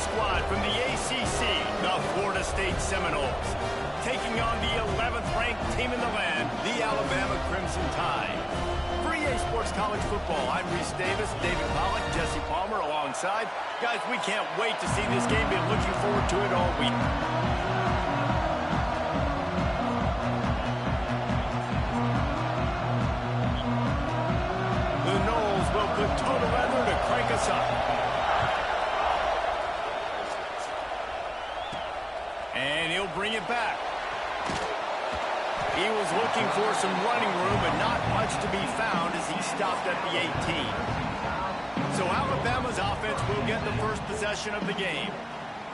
squad from the ACC, the Florida State Seminoles, taking on the 11th ranked team in the land, the Alabama Crimson Tide. For EA Sports College Football, I'm Reese Davis, David Pollack, Jesse Palmer alongside. Guys, we can't wait to see this game. Been looking forward to it all week. The Noles will put total leather to crank us up. And he'll bring it back. He was looking for some running room, but not much to be found as he stopped at the 18. So Alabama's offense will get the first possession of the game.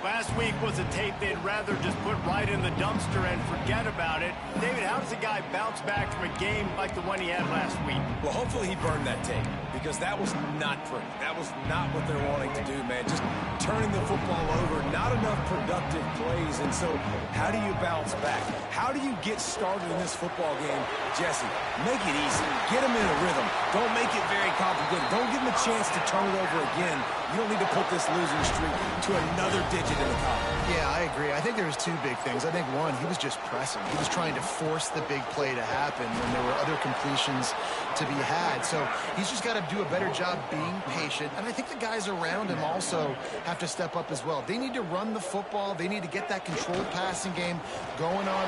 Last week was a tape they'd rather just put right in the dumpster and forget about it. David, how does a guy bounce back from a game like the one he had last week? Well, hopefully he burned that tape, because that was not pretty. That was not what they're wanting to do, man. Just turning the football over, not enough productive plays. And so how do you bounce back? How do you get started in this football game? Jesse, make it easy. Get him in a rhythm. Don't make it very complicated. Don't give him a chance to turn it over again. You don't need to put this losing streak to another digit in the column. Yeah, I agree. I think there was two big things. I think, one, he was just pressing. He was trying to force the big play to happen when there were other completions to be had. So he's just got to do a better job being patient. And I think the guys around him also have to step up as well. They need to run the football. They need to get that controlled passing game going on.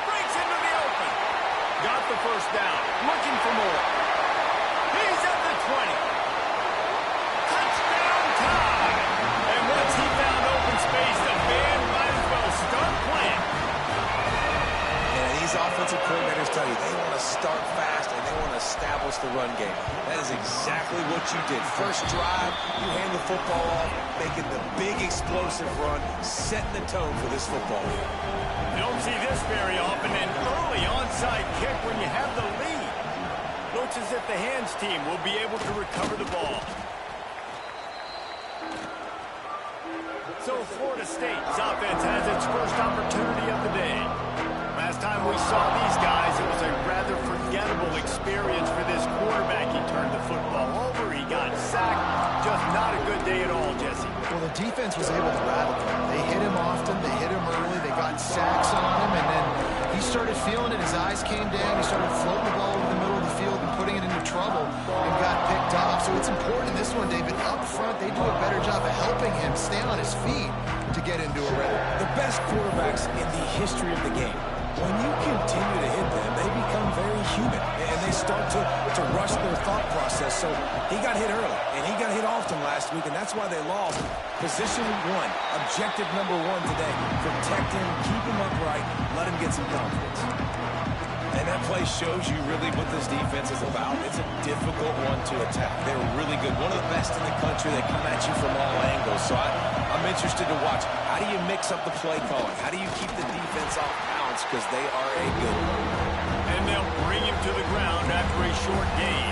Breaks into the open. Got the first down. Looking for more. He's at the 20. Touchdown time. And once he found open space, the band might as well start playing. And these offensive coordinators tell you they want to start fast and they want to establish the run game. That is exactly what you did. First drive, you hand the football off, making the big explosive run, setting the tone for this football game. You don't see this very often, an early onside kick when you have the lead. Looks as if the hands team will be able to recover the ball. So Florida State's offense has its first opportunity of the day. Last time we saw these guys, it was a rather forgettable experience for this quarterback. He turned the football over, he got sacked. Just not a good day at all, Jesse. Well, the defense was able to rattle him. They hit him often, they hit him early, they got sacks on him, and then he started feeling it. His eyes came down, he started floating the ball over the middle of the field and putting it into trouble and got picked off. So it's important in this one, David. Up front, they do a better job of helping him stay on his feet to get into a rhythm. The best quarterbacks in the history of the game, when you continue to hit them, they become very human, and they start to rush their thought process. So he got hit early, and he got hit often last week, and that's why they lost. Position one, objective number one today. Protect him, keep him upright, let him get some confidence. And that play shows you really what this defense is about. It's a difficult one to attack. They're really good. One of the best in the country. They come at you from all angles. So I'm interested to watch. How do you mix up the play calling? How do you keep the defense off balance? Because they are a good one. And they'll bring him to the ground after a short gain.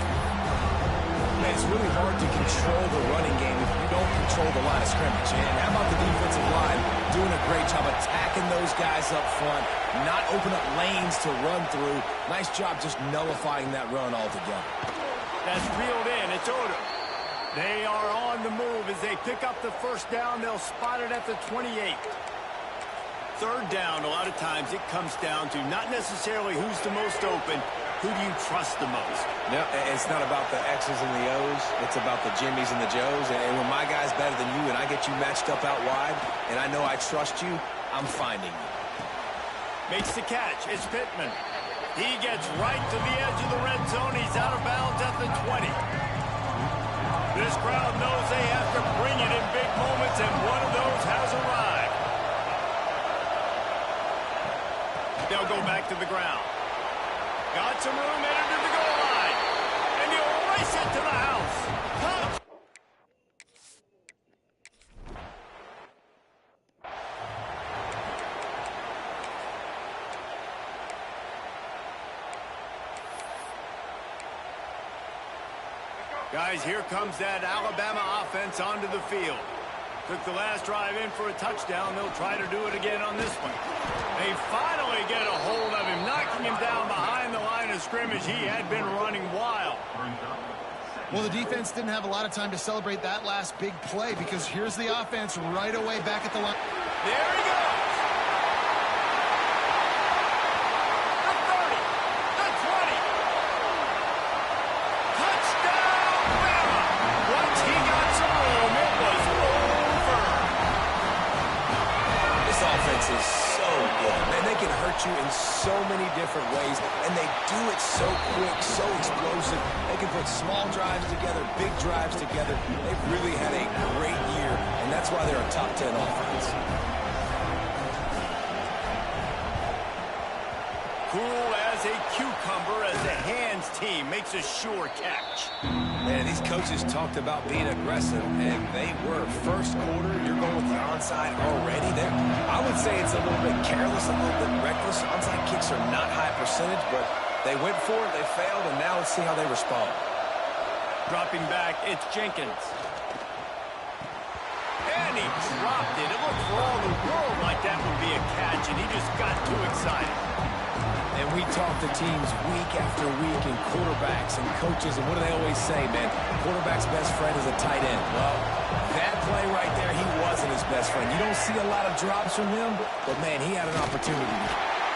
Man, it's really hard to control the running game if you don't control the line of scrimmage. And how about the defensive line doing a great job attacking those guys up front, not open up lanes to run through. Nice job just nullifying that run altogether. That's reeled in. It's Odom. They are on the move as they pick up the first down. They'll spot it at the 28. Third down, a lot of times it comes down to not necessarily who's the most open, who do you trust the most? No, it's not about the X's and the O's. It's about the Jimmies and the Joes. And when my guy's better than you and I get you matched up out wide and I know I trust you, I'm finding you. Makes the catch. It's Pittman. He gets right to the edge of the red zone. He's out of bounds at the 20. This crowd knows they have to bring it in big moments, and one of those has arrived. They'll go back to the ground. Got some room headed to the goal line. And he'll race it to the house. Touch. Guys, here comes that Alabama offense onto the field. Took the last drive in for a touchdown. They'll try to do it again on this one. They finally get a hold of him, knocking him down behind the line of scrimmage. He had been running wild. Well, the defense didn't have a lot of time to celebrate that last big play because here's the offense right away back at the line. There he goes. The 30, the 20. Touchdown, Bama. Once he got some room, it was over. This offense is so good, man. They can hurt you in so many different ways, and they do it so quick, so explosive. They can put small drives together, big drives together. They've really had a great year, and that's why they're a top 10 offense. Cool as a cucumber as the hands team makes a sure catch. Man, these coaches talked about being aggressive, and they were. First quarter, you're going with the onside already there. I would say it's a little bit careless, a little bit reckless. Onside kicks are not high percentage, but they went for it, they failed, and now let's see how they respond. Dropping back, it's Jenkins. And he dropped it. It looked for all the world like that would be a catch, and he just got too excited. And we talk to teams week after week and quarterbacks and coaches, and what do they always say, man? Quarterback's best friend is a tight end. Well, that play right there, he wasn't his best friend. You don't see a lot of drops from him, but, man, he had an opportunity.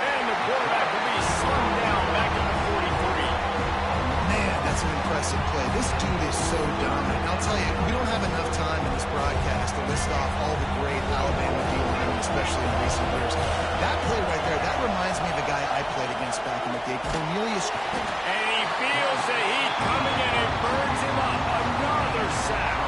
And the quarterback will be slung down back in the 43. Man, that's an impressive play. This dude is so dominant. And I'll tell you, we don't have enough time in this broadcast to list off all the great Alabama D-linemen, especially in recent years. That play right there, that reminds me of the guy I played against back in the day, Cornelius. And he feels the heat coming in and burns him up. Another sack.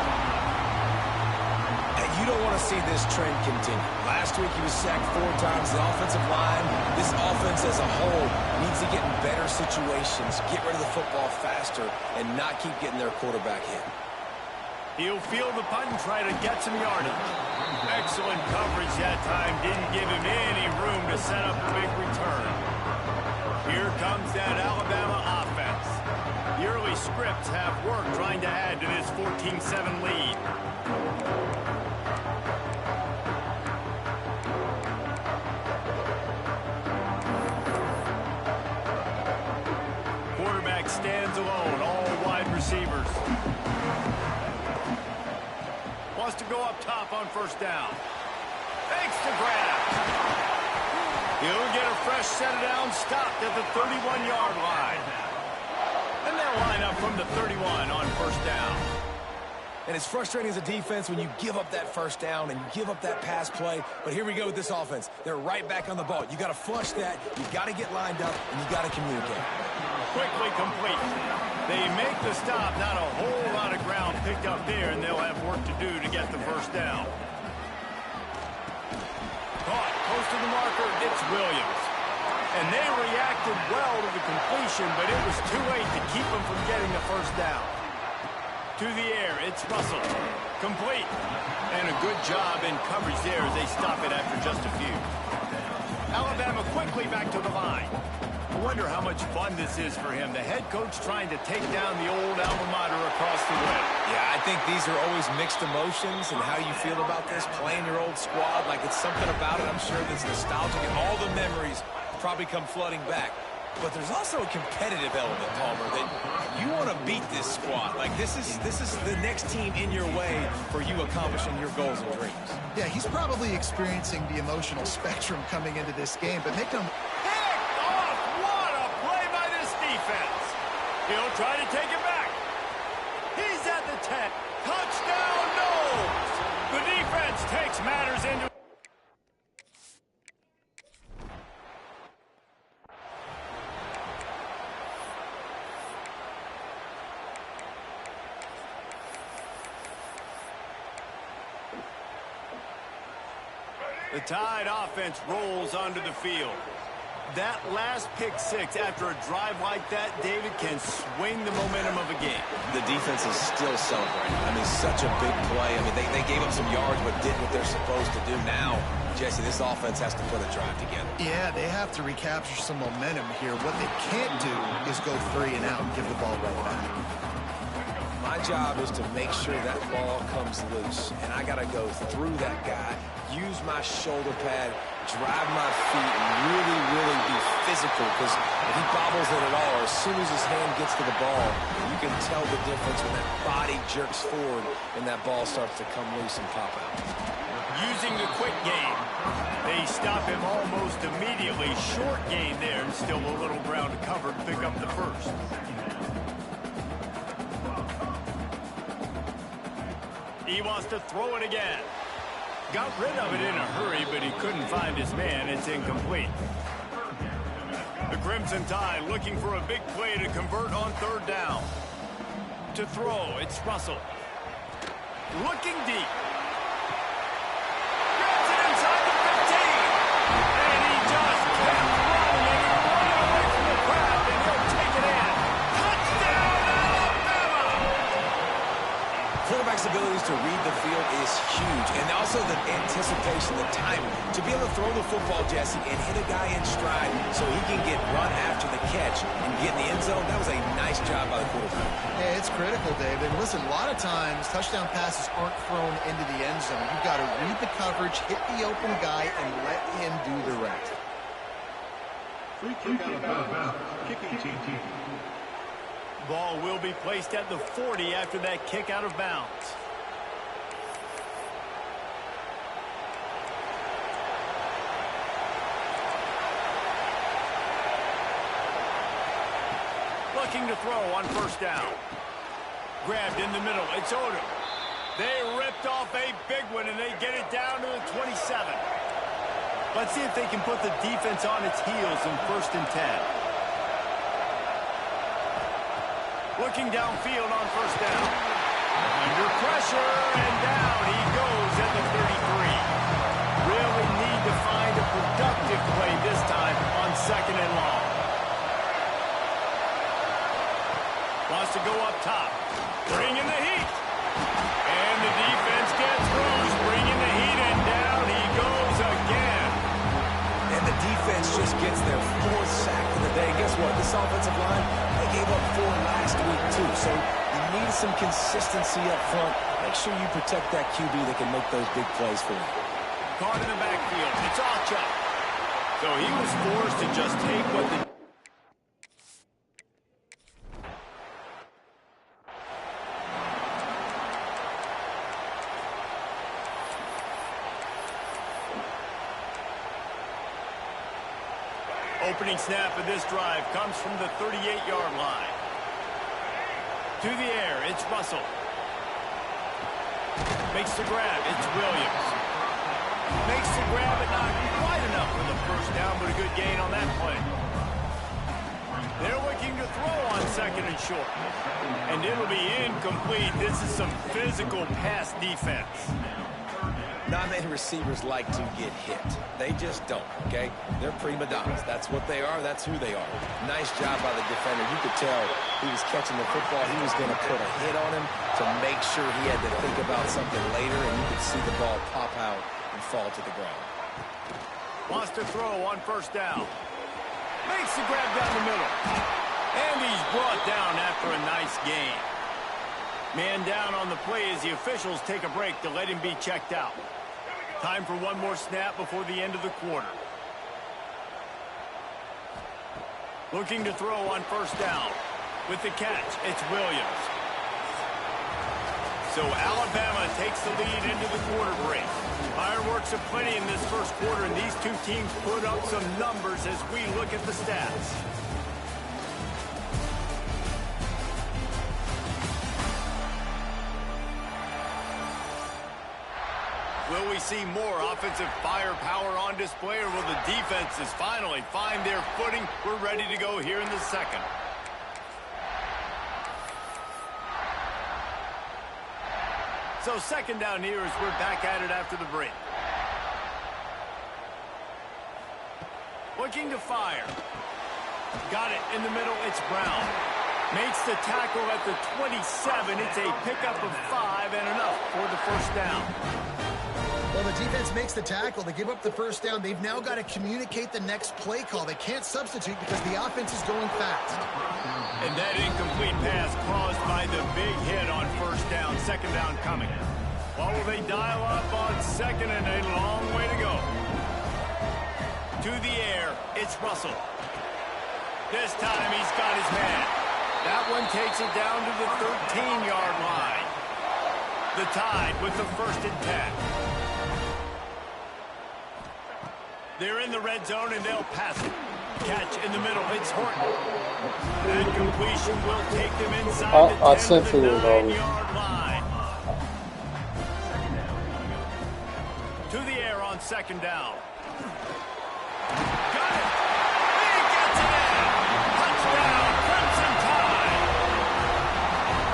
And you don't want to see this trend continue. Last week he was sacked 4 times. The offensive line, this offense as a whole, needs to get in better situations, get rid of the football faster, and not keep getting their quarterback hit. He'll field the punt and try to get some yardage. Excellent coverage that time. Didn't give him any room to set up a big return. Here comes that Alabama offense. The early scripts have worked trying to add to this 14-7 lead. Quarterback stands alone, all wide receivers. Wants to go up top on first down. Fakes the grab. He'll get a fresh set of downs stopped at the 31-yard line. And they'll line up from the 31 on first down. And it's frustrating as a defense when you give up that first down and you give up that pass play. But here we go with this offense. They're right back on the ball. You got to flush that. You got to get lined up, and you got to communicate. Quickly complete. They make the stop. Not a whole lot of ground picked up there, and they'll have work to do to get the first down. Caught close to the marker. It's Williams. And they reacted well to the completion, but it was too late to keep them from getting the first down. To the air, it's Russell. Complete. And a good job in coverage there as they stop it after just a few. Alabama quickly back to the line. I wonder how much fun this is for him. The head coach trying to take down the old alma mater across the way. Yeah, I think these are always mixed emotions and how you feel about this, playing your old squad. Like, it's something about it, I'm sure, that's nostalgic, and all the memories probably come flooding back. But there's also a competitive element, Palmer, that you want to beat this squad. Like, this is the next team in your way for you accomplishing your goals and dreams. Yeah, he's probably experiencing the emotional spectrum coming into this game, but make him... Picked off! What a play by this defense! He'll try to take it back. He's at the 10. Touchdown, Knowles! The defense takes matters into... The Tide offense rolls onto the field. That last pick six after a drive like that, David, can swing the momentum of a game. The defense is still celebrating. I mean, such a big play. I mean, they gave up some yards but did what they're supposed to do. Now, Jesse, this offense has to put a drive together. Yeah, they have to recapture some momentum here. What they can't do is go 3 and out and give the ball right back. My job is to make sure that ball comes loose, and I got to go through that guy, use my shoulder pad, drive my feet and really, really be physical, because if he bobbles it at all, as soon as his hand gets to the ball, you can tell the difference when that body jerks forward and that ball starts to come loose and pop out. Using the quick game, they stop him almost immediately. Short gain there, and still a little ground to cover to pick up the first. He wants to throw it again. Got rid of it in a hurry, but he couldn't find his man. It's incomplete. The Crimson Tide looking for a big play to convert on third down. To throw, it's Russell. Looking deep. Gets it inside the 15. And he just kept running, and he running away from the crowd, and he'll take it in. Touchdown, Alabama! Quarterback's abilities to read the field is huge, and also the anticipation, the timing. To be able to throw the football, Jesse, and hit a guy in stride so he can get run after the catch and get in the end zone, that was a nice job by the quarterback. Yeah, it's critical, David. Listen, a lot of times touchdown passes aren't thrown into the end zone. You've got to read the coverage, hit the open guy, and let him do the rest. Free kick out of bounds. Kicking team. Ball will be placed at the 40 after that kick out of bounds. Looking to throw on first down. Grabbed in the middle. It's Odom. They ripped off a big one, and they get it down to the 27. Let's see if they can put the defense on its heels in 1st and 10. Looking downfield on first down. Under pressure, and down he goes at the 33. Really need to find a productive play this time on 2nd and long. Wants to go up top. Bring in the heat. And the defense gets loose. Bring in the heat, and down he goes again. And the defense just gets their 4th sack of the day. Guess what? This offensive line, they gave up 4 last week, too. So you need some consistency up front. Make sure you protect that QB that can make those big plays for you. Caught in the backfield. It's Ocha. So he was forced to just take what the... Opening snap of this drive comes from the 38-yard line. To the air, it's Russell. Makes the grab, it's Williams. Makes the grab, and not quite enough for the first down, but a good gain on that play. They're looking to throw on 2nd and short. And it'll be incomplete. This is some physical pass defense. Not many receivers like to get hit. They just don't, okay? They're prima donnas. That's what they are. That's who they are. Nice job by the defender. You could tell he was catching the football. He was going to put a hit on him to make sure he had to think about something later, and you could see the ball pop out and fall to the ground. Wants to throw on first down. Makes the grab down the middle. And he's brought down after a nice gain. Man down on the play as the officials take a break to let him be checked out. Time for one more snap before the end of the quarter. Looking to throw on first down. With the catch, it's Williams. So Alabama takes the lead into the quarter break. Fireworks aplenty in this first quarter, and these two teams put up some numbers as we look at the stats. Will we see more offensive firepower on display, or will the defenses finally find their footing? We're ready to go here in the second. So 2nd down here as we're back at it after the break. Looking to fire. Got it in the middle. It's Brown. Makes the tackle at the 27. It's a pickup of 5 and enough for the first down. Well, the defense makes the tackle. They give up the first down. They've now got to communicate the next play call. They can't substitute because the offense is going fast. And that incomplete pass caused by the big hit on first down. 2nd down coming. Well, will they dial up on 2nd, and a long way to go? To the air, it's Russell. This time he's got his man. That one takes it down to the 13-yard line. The Tide with the 1st and 10. They're in the red zone, and they'll pass it. Catch in the middle. It's Horton. That completion will take them inside the 10 to the 9-yard line. To the air on 2nd down. Got it. He gets it in. Touchdown, Crimson Tide.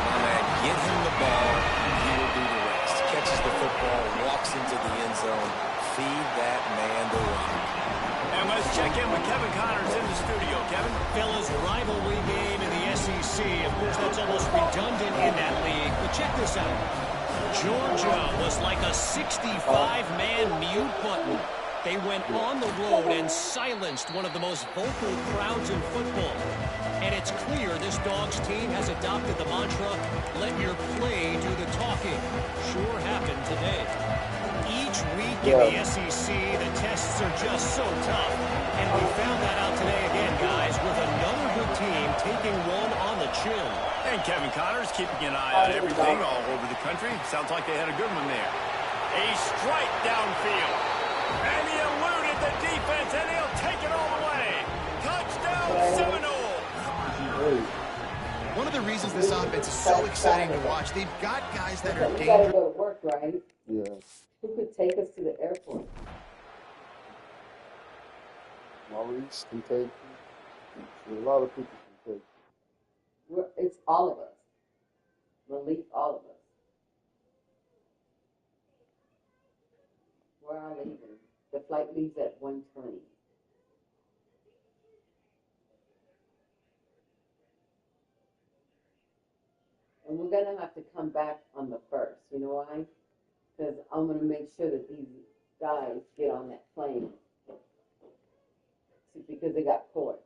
My man, get him the ball. He will do the rest. Catches the football, walks into the end zone. Feed that man the rock. And let's check in with Kevin Connors in the studio. Kevin? Fellas, rivalry game in the SEC. Of course, that's almost redundant in that league. But check this out. Georgia was like a 65-man mute button. They went on the road and silenced one of the most vocal crowds in football. And it's clear this Dogs team has adopted the mantra, let your play do the talking. Sure happened today. Each week in the SEC, the tests are just so tough. And we found that out today again, guys, with another good team taking one on the chin. And Kevin Connors keeping an eye on everything all over the country. Sounds like they had a good one there. A strike downfield. And he eluded the defense, and he'll take it all the way. Touchdown, Seminole. One of the reasons this offense is so exciting to watch, they've got guys that are We gotta dangerous. go to work, right? Yeah. Who could take us to the airport? Maurice can take you. A lot of people can take you. It's all of us. Relief, all of us. Where are leaving? The flight leaves at 1:20. And we're gonna have to come back on the 1st. You know why? Because I'm gonna make sure that these guys get on that plane. Because they got caught.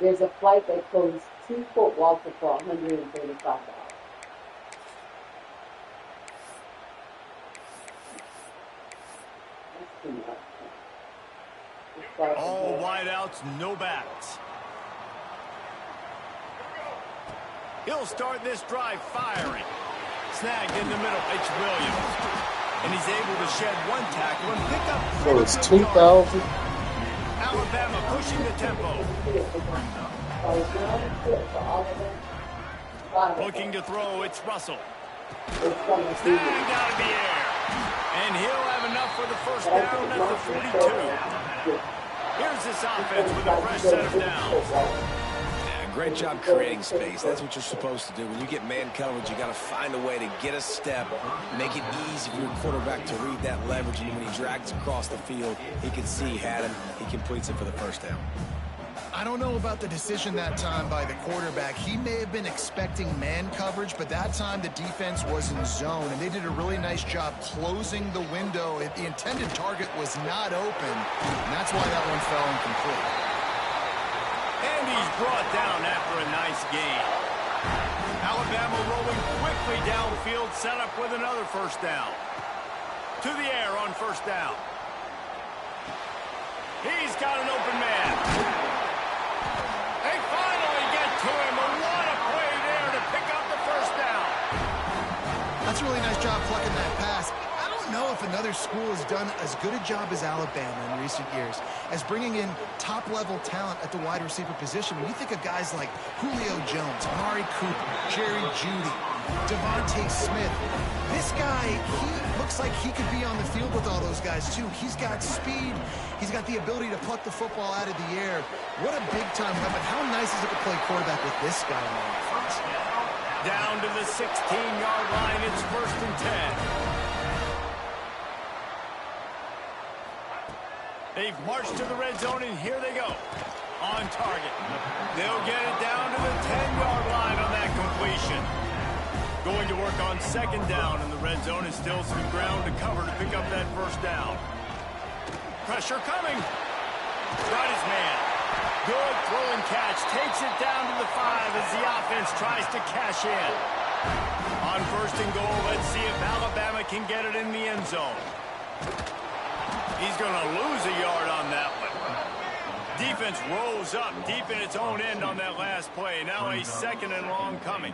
There's a flight that goes to Fort Walton for $135. That's too much. All wideouts, no backs. He'll start this drive firing. Snagged in the middle. It's Williams. And he's able to shed one tackle and pick up So it's 2,000. Alabama pushing the tempo. Looking to throw, it's Russell. Snagged out of the air. And he'll have enough for the 1st down at the 42. Here's this offense with a fresh set of downs. Great job creating space. That's what you're supposed to do. When you get man coverage, you got to find a way to get a step, make it easy for your quarterback to read that leverage. And when he drags across the field, he can see he had him. He completes it for the 1st down. I don't know about the decision that time by the quarterback. He may have been expecting man coverage, but that time the defense was in zone, and they did a really nice job closing the window. The intended target was not open, and that's why that one fell incomplete. And he's brought down after a nice gain. Alabama rolling quickly downfield, set up with another 1st down. To the air on 1st down. He's got an open man. They finally get to him, and what a play there to pick up the 1st down. That's a really nice job plucking that pass. I don't know if another school has done as good a job as Alabama in recent years as bringing in top-level talent at the wide receiver position. When you think of guys like Julio Jones, Amari Cooper, Jerry Jeudy, Devontae Smith, this guy, he looks like he could be on the field with all those guys, too. He's got speed. He's got the ability to pluck the football out of the air. What a big-time weapon. How nice is it to play quarterback with this guy on the offense? Down to the 16-yard line, it's 1st and 10. They've marched to the red zone, and here they go. On target. They'll get it down to the 10-yard line on that completion. Going to work on 2nd down in the red zone, and still some ground to cover to pick up that 1st down. Pressure coming. Got his man. Good throw and catch. Takes it down to the 5 as the offense tries to cash in. On 1st and goal, let's see if Alabama can get it in the end zone. He's going to lose a yard on that one. Defense rolls up deep in its own end on that last play. Now a 2nd and long coming.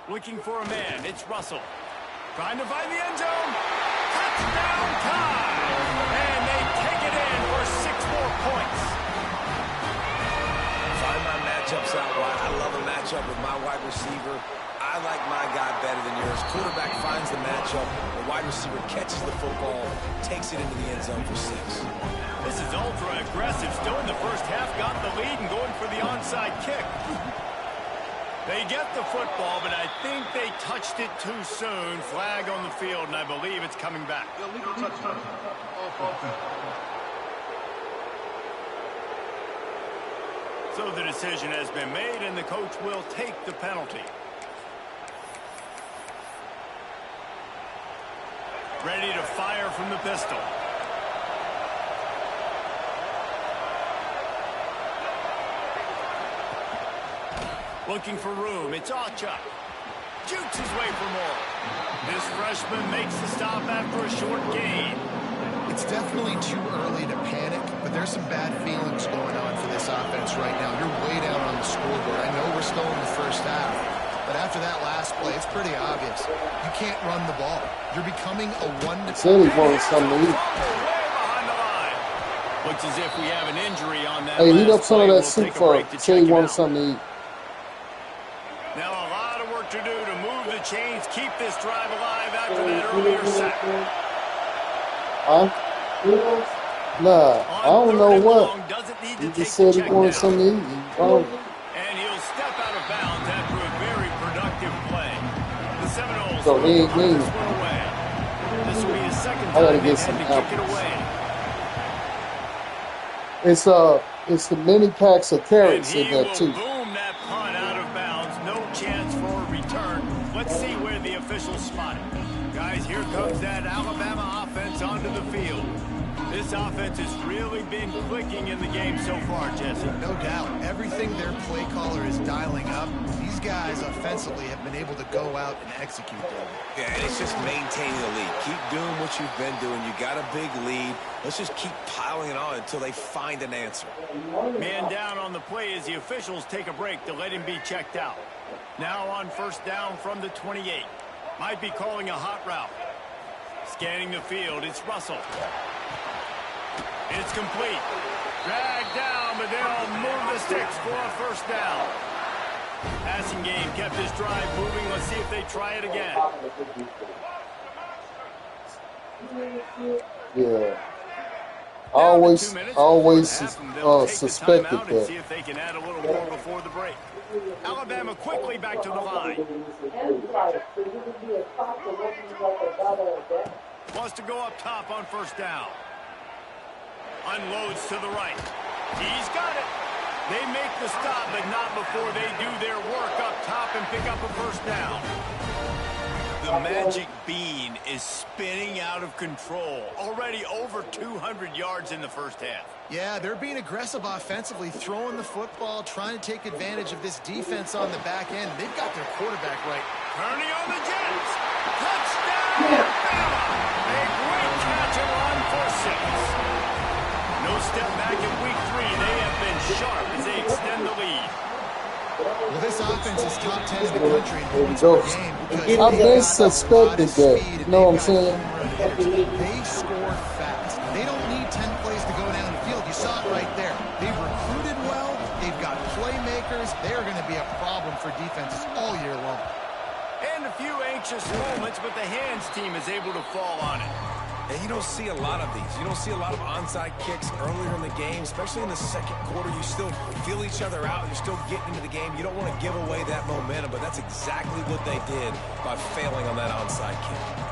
Looking for a man. It's Russell. Trying to find the end zone. Touchdown time! And they take it in for 6 more points. Find my matchups out wide. I love a matchup with my wide receiver. I like my guy better than yours. Quarterback finds the matchup. The wide receiver catches the football, takes it into the end zone for 6. This is ultra aggressive. Still in the first half, got the lead and going for the onside kick. They get the football, but I think they touched it too soon. Flag on the field, and I believe it's coming back. Illegal touchdown. So the decision has been made, and the coach will take the penalty. Ready to fire from the pistol. Looking for room. It's Ocha. Jukes his way for more. This freshman makes the stop after a short gain. It's definitely too early to panic, but there's some bad feelings going on for this offense right now. You're way down on the scoreboard. I know we're still in the first half, but after that last play, it's pretty obvious. You can't run the ball. You're becoming a 1-2. Said he wanted something to eat. Looks as if we have an injury on that. Hey, heat up some of that We'll soup take a for break him. to Say he check him wanted out. something to eat. Now a lot of work to do to move the chains, keep this drive alive after that earlier sack. Huh? Nah, I don't know what. He just said he wanted something to eat. And he'll step out of bounds after a very productive play. The Seminoles So he ain't will mean. this one away. This will be his second I gotta time get they've some had to kick it apples. away. It's the mini packs of And carrots he in will that too. boom that punt out of bounds. No chance for a return. Let's see where the officials spot it. Guys, here comes that Alabama offense onto the field. This offense has really been clicking in the game so far, Jesse. No doubt. Everything their play caller is dialing up, these guys offensively have been able to go out and execute them. Yeah, and it's just maintaining the lead. Keep doing what you've been doing. You got a big lead. Let's just keep piling it on until they find an answer. Man down on the play as the officials take a break to let him be checked out. Now on first down from the 28. Might be calling a hot route. Scanning the field, it's Russell. It's complete. Dragged down, but they'll move the sticks for a first down. Passing game kept this drive moving. Let's see if they try it again. Yeah. I always suspected And see that. if they can add a little more before the break. Alabama quickly back to the line. Wants to go up top on first down. Unloads to the right. He's got it. They make the stop, but not before they do their work up top and pick up a first down. The magic bean is spinning out of control. Already over 200 yards in the first half. Yeah, they're being aggressive offensively, throwing the football, trying to take advantage of this defense on the back end. They've got their quarterback right. Turning on the Jets. Touchdown, Bama. A great catch and run for 6. No step back in week 3. They have been sharp as they extend the lead. Well, this offense is top 10 in the country in points Go. per game because I've they been got suspected a lot of that. speed You and know what I'm they've got saying? home run hitters. They score fast. They don't need 10 plays to go down the field. You saw it right there. They've recruited well. They've got playmakers. They're going to be a problem for defenses all year long. And a few anxious moments, but the hands team is able to fall on it. And you don't see a lot of these. You don't see a lot of onside kicks earlier in the game, especially in the second quarter. You still feel each other out. You're still getting into the game. You don't want to give away that momentum, but that's exactly what they did by failing on that onside kick.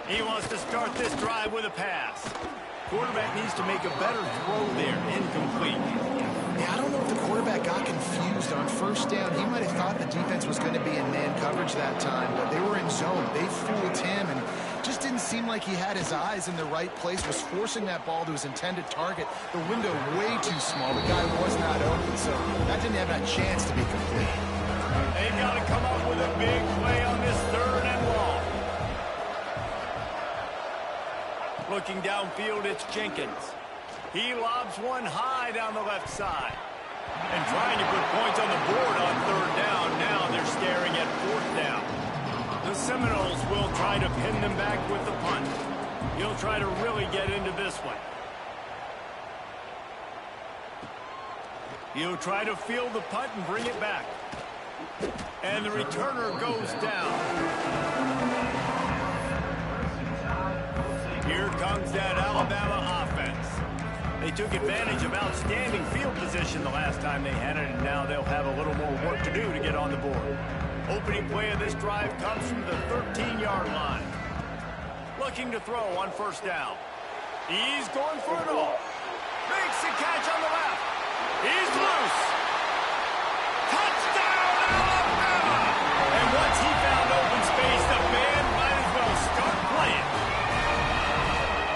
He wants to start this drive with a pass. Quarterback needs to make a better throw there. Incomplete. Yeah, I don't know if the quarterback got confused on first down. He might have thought the defense was going to be in man coverage that time, but they were in zone. They fooled him and just didn't seem like he had his eyes in the right place, was forcing that ball to his intended target. The window way too small. The guy was not open, so that didn't have a chance to be complete. They've got to come up with a big play on this 3rd and long. Looking downfield, it's Jenkins. He lobs one high down the left side. And trying to put points on the board on 3rd down. Now they're staring at 4th down. The Seminoles will try to pin them back with the punt. He'll try to really get into this one. He'll try to field the punt and bring it back. And the returner goes down. Here comes that Alabama offense. They took advantage of outstanding field position the last time they had it, and now they'll have a little more work to do to get on the board. Opening play of this drive comes from the 13-yard line. Looking to throw on 1st down. He's going for it all. Makes the catch on the left. He's loose. Touchdown, Alabama! And once he found open space, the band might as well start playing.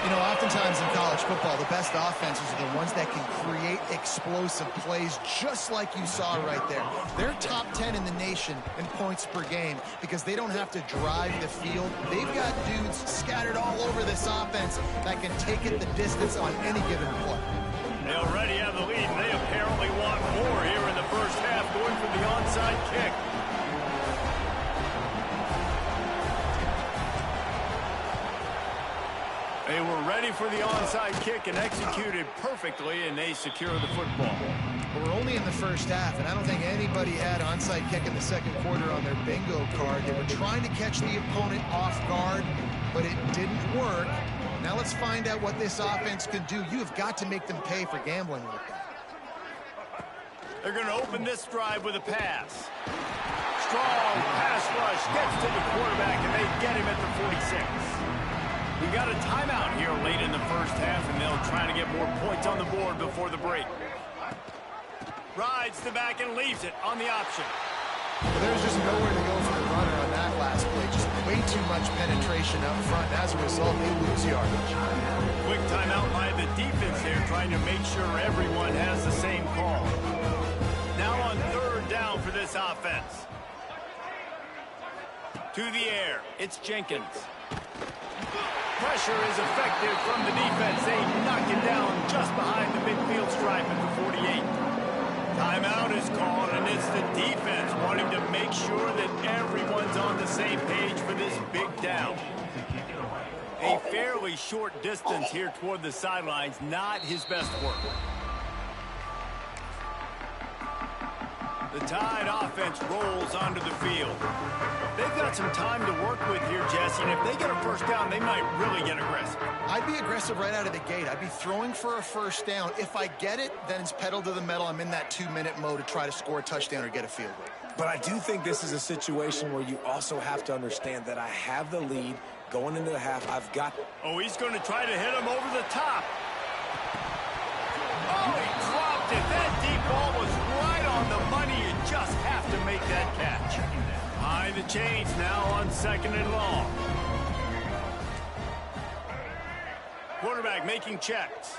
You know, oftentimes in college football, the best offenses are the ones that can create explosive plays just like you saw right there. They're top 10 in the nation in points per game because they don't have to drive the field. They've got dudes scattered all over this offense that can take it the distance on any given play. They already have the lead, and they apparently want more here in the 1st half, going for the onside kick. They were ready for the onside kick and executed perfectly, and they secure the football. But we're only in the 1st half, and I don't think anybody had onside kick in the 2nd quarter on their bingo card. They were trying to catch the opponent off guard, but it didn't work. Now let's find out what this offense can do. You have got to make them pay for gambling like that. They're going to open this drive with a pass. Strong pass rush gets to the quarterback, and they get him at the 46. We got a timeout here late in the 1st half, and they'll try to get more points on the board before the break. Rides the back and leaves it on the option. Well, there's just nowhere to go for the runner on that last play. Just way too much penetration up front. And as a result, they lose yardage. Quick timeout by the defense there, trying to make sure everyone has the same call. Now on 3rd down for this offense. To the air, it's Jenkins. Pressure is effective from the defense. They knock it down just behind the midfield stripe at the 48. Timeout is called, and it's the defense wanting to make sure that everyone's on the same page for this big down. A fairly short distance here toward the sidelines, not his best work. The Tide offense rolls onto the field. They've got some time to work with here, Jesse, and if they get a 1st down, they might really get aggressive. I'd be aggressive right out of the gate. I'd be throwing for a 1st down. If I get it, then it's pedal to the metal. I'm in that 2-minute mode to try to score a touchdown or get a field goal. But I do think this is a situation where you also have to understand that I have the lead going into the half. I've got... Oh, he's going to try to hit him over the top. Oh, he dropped it. That deep ball was right on the money. You just have to make that catch. High the chains now on 2nd and long. Quarterback making checks.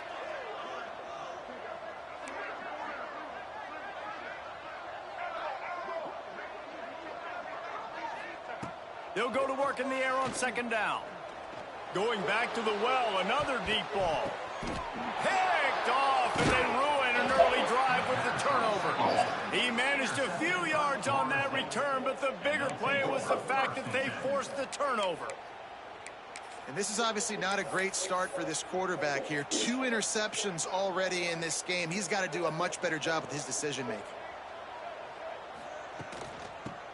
They'll go to work in the air on 2nd down. Going back to the well, another deep ball. Picked off, and they ruin an early drive with the turnover. He managed a few yards on that return, but the bigger play was the fact that they forced the turnover. And this is obviously not a great start for this quarterback here. 2 interceptions already in this game. He's got to do a much better job with his decision-making.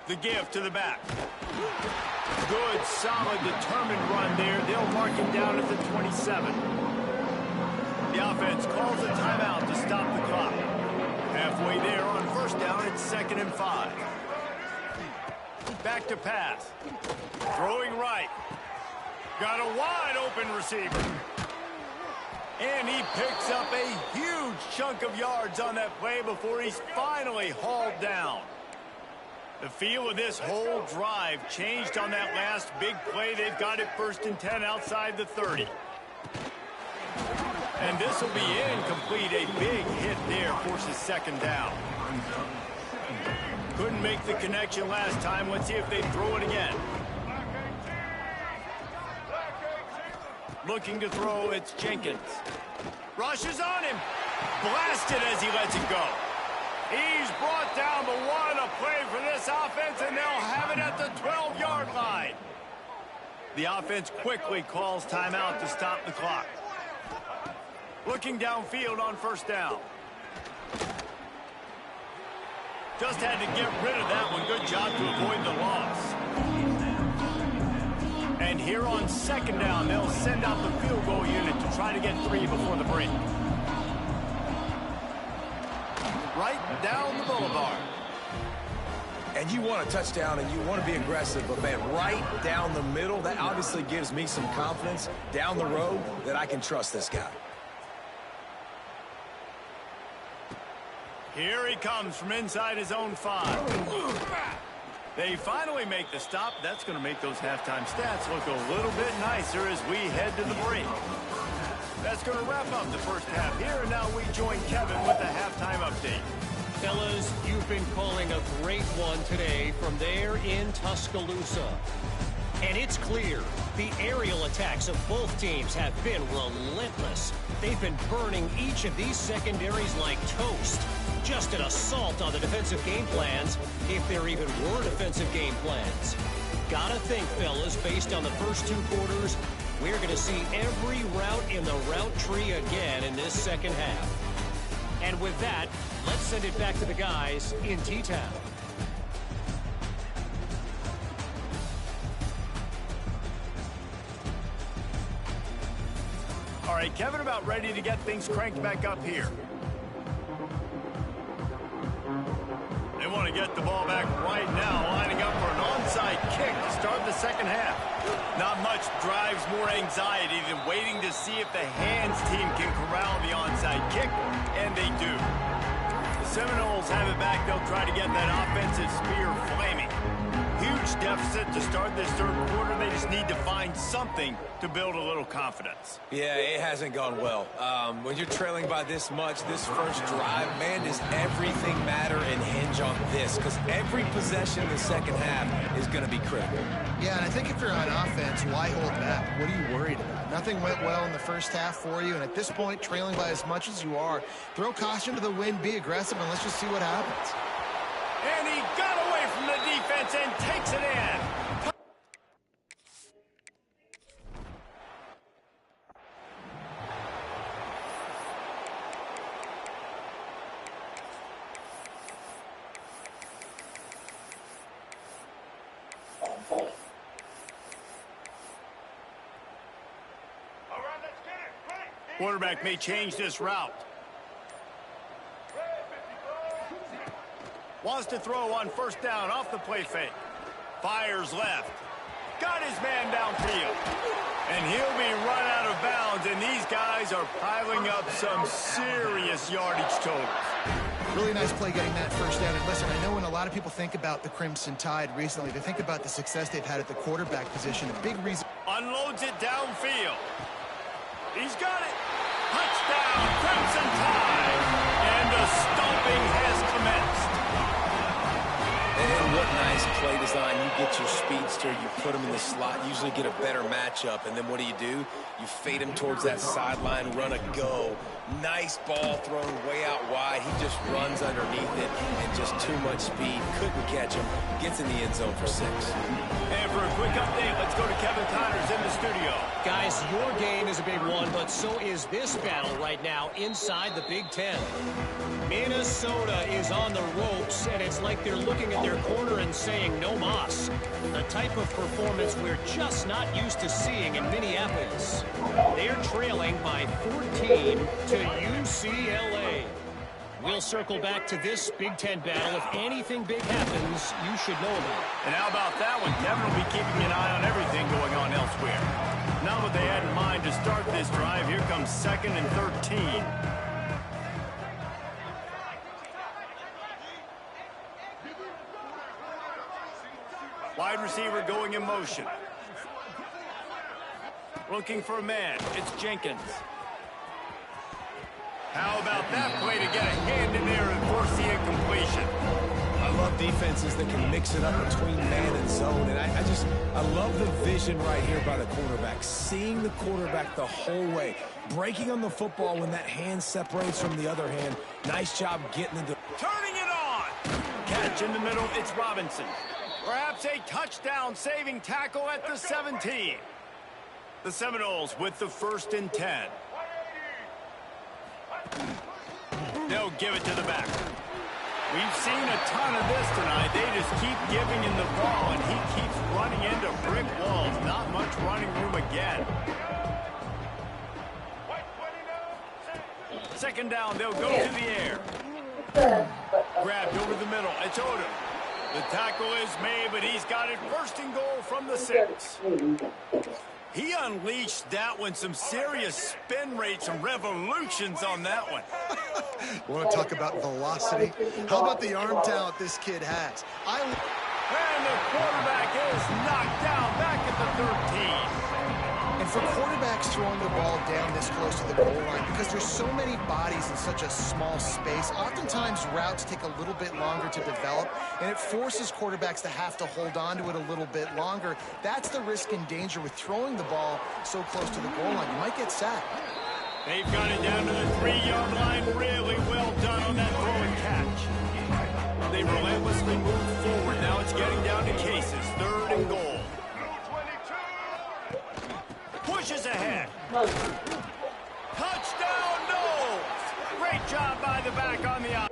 The give to the back. Good, solid, determined run there. They'll mark him down at the 27. The offense calls a timeout to stop the clock. Halfway there on 1st down, it's 2nd and 5. Back to pass. Throwing right. Got a wide open receiver. And he picks up a huge chunk of yards on that play before he's finally hauled down. The feel of this whole drive changed on that last big play. They've got it 1st and 10 outside the 30. And this will be incomplete. A big hit there forces 2nd down. Couldn't make the connection last time. Let's see if they throw it again. Looking to throw, it's Jenkins. Rushes on him. Blasted as he lets it go. He's brought down, but what a play for this offense, and they'll have it at the 12-yard line. The offense quickly calls timeout to stop the clock. Looking downfield on first down. Just had to get rid of that one. Good job to avoid the loss. And here on second down, they'll send out the field goal unit to try to get 3 before the break. Right down the boulevard. And you want a touchdown and you want to be aggressive, but man, right down the middle, that obviously gives me some confidence down the road that I can trust this guy. Here he comes from inside his own 5. They finally make the stop. That's going to make those halftime stats look a little bit nicer as we head to the break. That's going to wrap up the first half here, and now we join Kevin with the halftime update. Fellas, you've been calling a great one today from there in Tuscaloosa. And it's clear, the aerial attacks of both teams have been relentless. They've been burning each of these secondaries like toast. Just an assault on the defensive game plans, if there even were defensive game plans. Gotta think, fellas, based on the first 2 quarters, we're going to see every route in the route tree again in this second half. And with that, let's send it back to the guys in T-Town. All right, Kevin, about ready to get things cranked back up here. They want to get the ball back right now, lining up for an onside kick to start the second half. Not much drives more anxiety than waiting to see if the hands team can corral the onside kick, and they do. The Seminoles have it back. They'll try to get that offensive spear flaming. Huge deficit to start this third quarter. They just need to find something to build a little confidence. Yeah, it hasn't gone well. When you're trailing by this much, this first drive, man, does everything matter and hinge on this? Because every possession in the second half is going to be critical. Yeah, and I think if you're on offense, why hold back? What are you worried about? Nothing went well in the first half for you, and at this point, trailing by as much as you are, throw caution to the wind, be aggressive, and let's just see what happens. And he got away from the defense and takes it in. Quarterback may change this route. Wants to throw on first down off the play fake. Fires left. Got his man downfield. And he'll be run out of bounds, and these guys are piling up some serious yardage totals. Really nice play getting that first down. And listen, I know when a lot of people think about the Crimson Tide recently, they think about the success they've had at the quarterback position. A big reason. Unloads it downfield. He's got it. Touchdown, Crimson Tide. And the stomping has commenced. And what nice play design. You get your speedster, you put him in the slot, usually get a better matchup. And then what do? You fade him towards that sideline, run a go. Nice ball thrown way out wide. He just runs underneath it and just too much speed. Couldn't catch him. Gets in the end zone for 6. And for a quick update, let's go to Kevin Connors in the studio. Guys, your game is a big one, but so is this battle right now inside the Big Ten. Minnesota is on the ropes, and it's like they're looking at their corner and saying, no mas. The type of performance we're just not used to seeing in Minneapolis. They're trailing by 14 to UCLA. We'll circle back to this Big Ten battle. If anything big happens, you should know about it. And how about that one? Kevin will be keeping an eye on everything going on elsewhere. Now what they had in mind to start this drive, here comes 2nd and 13. Wide receiver going in motion. Looking for a man. It's Jenkins. How about that play to get a hand in there and force the incompletion? defenses that can mix it up between man and zone. And I love the vision right here by the quarterback. Seeing the quarterback the whole way. Breaking on the football when that hand separates from the other hand. Nice job getting into... Turning it on. Catch in the middle. It's Robinson. Perhaps a touchdown-saving tackle at the 17. The Seminoles with the 1st and 10. They'll give it to the back. We've seen a ton of this tonight. They just keep giving him the ball, and he keeps running into brick walls. Not much running room again. 2nd down, they'll go to the air. Grabbed over the middle. It's Odom. The tackle is made, but he's got it 1st and goal from the 6. He unleashed that one. Some serious spin rates, some revolutions on that one. Want to talk about velocity? How about the arm talent this kid has? And the quarterback is knocked down back at the 13. And for quarterbacks throwing the ball down this close to the goal line, because there's so many bodies in such a small space, oftentimes routes take a little bit longer to develop, and it forces quarterbacks to have to hold on to it a little bit longer. That's the risk and danger with throwing the ball so close to the goal line. You might get sacked. They've got it down to the 3-yard line. Really well done on that throw and catch. They relentlessly move forward. Now it's getting down to cases. 3rd and goal. Pushes ahead. Touchdown, Knowles. Great job by the back on the out.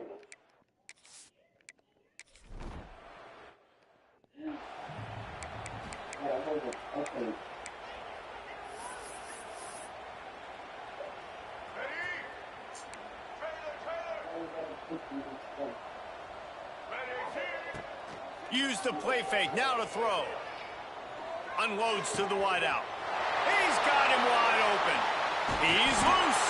Use the play fake. Now to throw. Unloads to the wideout. He's got him wide open. He's loose.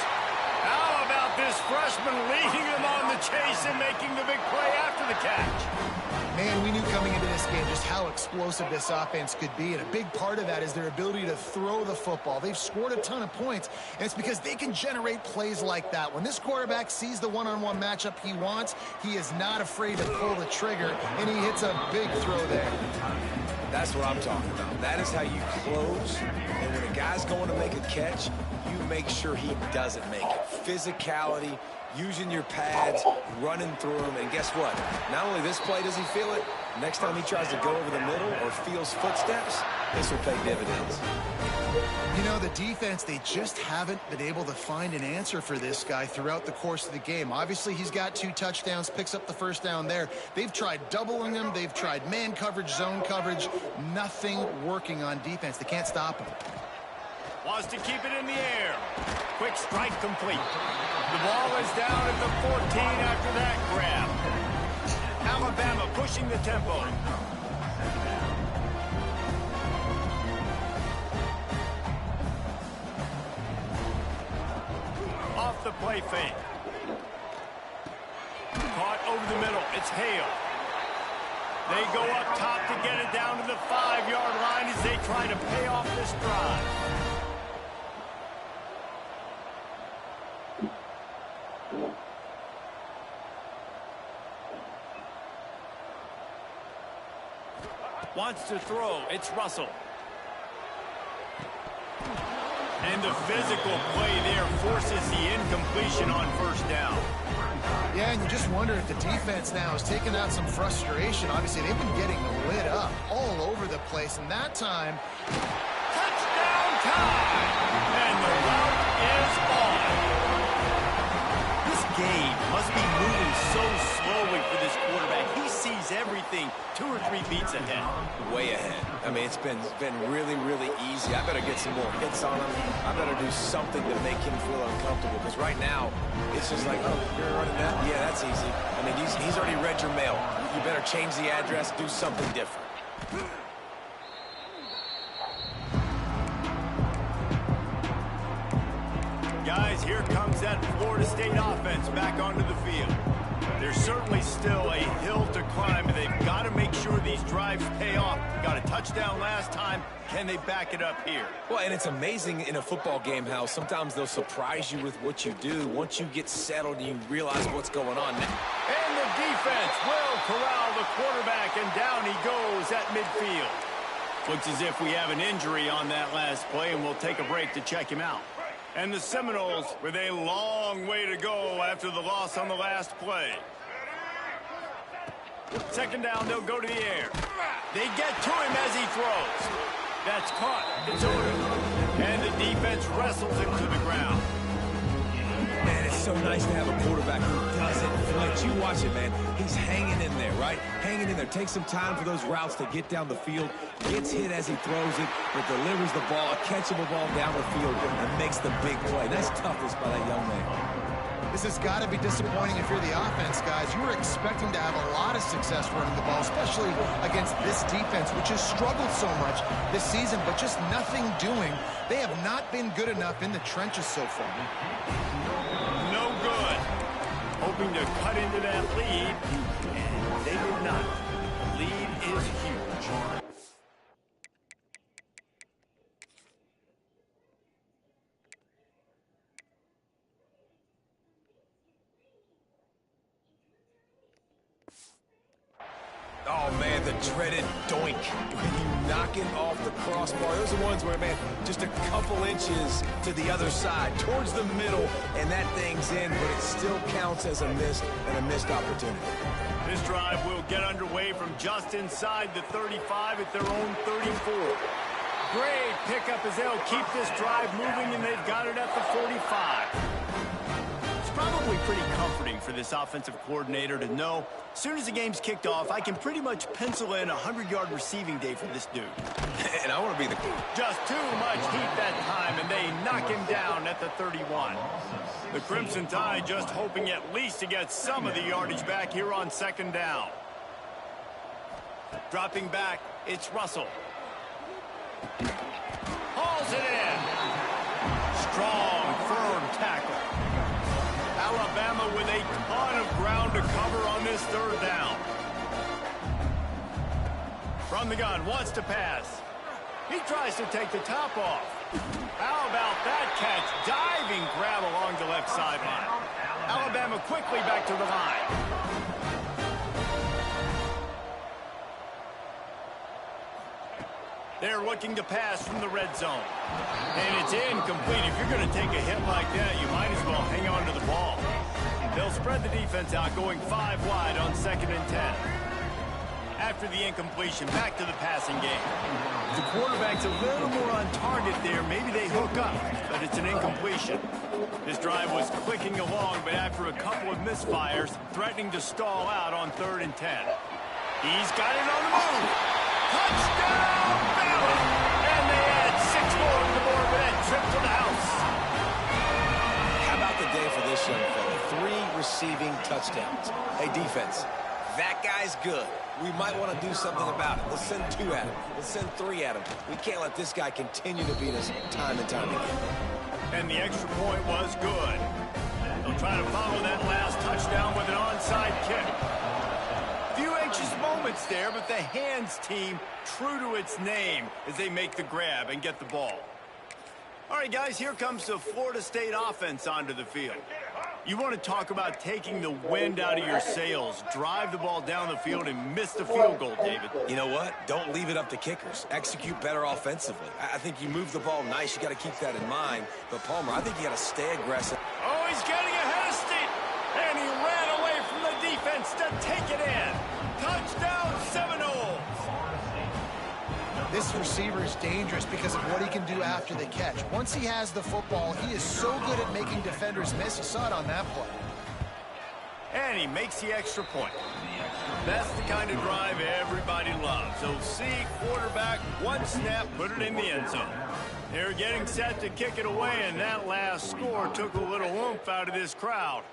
How about this freshman leading him on the chase and making the big play after the catch? Man, we knew coming into this game just how explosive this offense could be, and a big part of that is their ability to throw the football. They've scored a ton of points, and it's because they can generate plays like that. When this quarterback sees the one-on-one matchup he wants, he is not afraid to pull the trigger, and he hits a big throw there. That's what I'm talking about. That is how you close. And when a guy's going to make a catch, you make sure he doesn't make it. Physicality, using your pads, running through them. And guess what? Not only this play does he feel it, next time he tries to go over the middle or feels footsteps, this will pay dividends. You know, the defense, they just haven't been able to find an answer for this guy throughout the course of the game. Obviously, he's got 2 touchdowns, picks up the 1st down there. They've tried doubling him. They've tried man coverage, zone coverage. Nothing working on defense. They can't stop him. Wants to keep it in the air. Quick strike complete. The ball is down at the 14 after that grab. Alabama pushing the tempo. Off the play fake. Caught over the middle. It's Hale. They go up top to get it down to the 5-yard line as they try to pay off this drive. Wants to throw. It's Russell. And the physical play there forces the incompletion on 1st down. Yeah, and you just wonder if the defense now is taking out some frustration. Obviously, they've been getting lit up all over the place, and that time... Touchdown time! And the route is on. This game must be moving so slowly for this quarterback. He sees everything 2 or 3 beats ahead. Way ahead. I mean, it's been really, really easy. I better get some more hits on him. I better do something to make him feel uncomfortable, because right now, it's just like, oh, you're running that? Yeah, that's easy. I mean, he's already read your mail. You better change the address, do something different. Guys, here comes that Florida State offense back onto the field. There's certainly still a hill to climb, and they've got to make sure these drives pay off. Got a touchdown last time. Can they back it up here? Well, and it's amazing in a football game how sometimes they'll surprise you with what you do. Once you get settled and you realize what's going on now. And the defense will corral the quarterback, and down he goes at midfield. Looks as if we have an injury on that last play, and we'll take a break to check him out. And the Seminoles with a long way to go after the loss on the last play. Second down, they'll go to the air. They get to him as he throws. That's caught. It's over. And the defense wrestles him to the ground. Man, it's so nice to have a quarterback who doesn't flinch. You watch it, man. He's hanging in there, right? Hanging in there. Takes some time for those routes to get down the field. Gets hit as he throws it, but delivers the ball, a catchable ball down the field, and makes the big play. Nice toughness by that young man. This has got to be disappointing if you're the offense, guys. You were expecting to have a lot of success running the ball, especially against this defense, which has struggled so much this season, but just nothing doing. They have not been good enough in the trenches so far. No good. Hoping to cut into that lead, and they did not. The lead is huge. Oh, man, the dreaded doink. When you knock it off the crossbar. Those are ones where, man, just a couple inches to the other side, towards the middle, and that thing's in, but it still counts as a missed opportunity. This drive will get underway from just inside the 35 at their own 34. Great pickup as they'll keep this drive moving, and they've got it at the 45. Probably pretty comforting for this offensive coordinator to know as soon as the game's kicked off, I can pretty much pencil in a 100-yard receiving day for this dude. And I want to be the Just too much heat that time, and they knock him down at the 31. The Crimson Tide just hoping at least to get some of the yardage back here on second down. Dropping back, it's Russell. Hauls it in. Strong, firm tackle. Alabama with a ton of ground to cover on this third down. From the gun, wants to pass. He tries to take the top off. How about that catch? Diving grab along the left sideline. Alabama quickly back to the line. They're looking to pass from the red zone. And it's incomplete. If you're going to take a hit like that, you might as well hang on to the ball. They'll spread the defense out, going 5 wide on 2nd and 10. After the incompletion, back to the passing game. The quarterback's a little more on target there. Maybe they hook up, but it's an incompletion. This drive was clicking along, but after a couple of misfires, threatening to stall out on 3rd and 10. He's got it on the move. Touchdown, Bama! And they add 6 more to the board with that trip to the house. How about the day for this young fella? 3 receiving touchdowns. Hey, defense, that guy's good. We might want to do something about it. Let's send 2 at him. Let's send 3 at him. We can't let this guy continue to beat us time and time again. And the extra point was good. They'll try to follow that last touchdown with an onside kick. Few anxious moments there, but the hands team true to its name as they make the grab and get the ball. All right, guys, here comes the Florida State offense onto the field. You want to talk about taking the wind out of your sails. Drive the ball down the field and miss the field goal, David. You know what? Don't leave it up to kickers. Execute better offensively. I think you move the ball nice. You got to keep that in mind. But, Palmer, I think you got to stay aggressive. Oh, he's getting ahead of steam. And he ran away from the defense to take it in. Touchdown, Seminoles. This receiver is dangerous because of what he can do after the catch. Once he has the football, he is so good at making defenders miss. You saw it on that play. And he makes the extra point. That's the kind of drive everybody loves. So see, quarterback, 1 snap, put it in the end zone. They're getting set to kick it away, and that last score took a little oomph out of this crowd.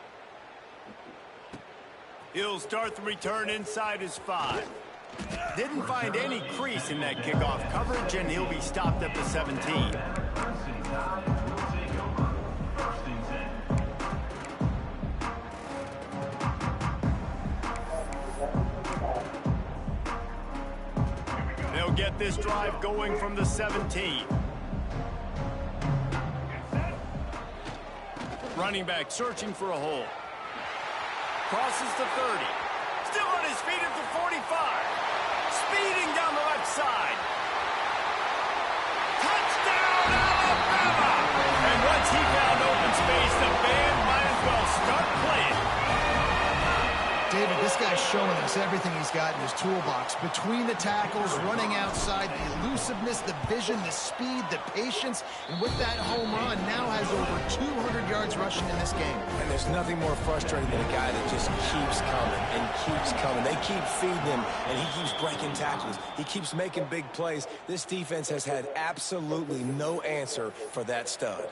He'll start the return inside his 5. Didn't find any crease in that kickoff coverage, and he'll be stopped at the 17. They'll get this drive going from the 17. Running back searching for a hole. Crosses the 30. Still on his feet at speeding down the left side. Touchdown, Alabama! And once he found open space, the band might as well start playing. David, this guy's showing us everything he's got in his toolbox. Between the tackles, running outside, the elusiveness, the vision, the speed, the patience. And with that home run, now has over 200 yards rushing in this game. And there's nothing more frustrating than a guy that just keeps coming and keeps coming. They keep feeding him, and he keeps breaking tackles. He keeps making big plays. This defense has had absolutely no answer for that stud.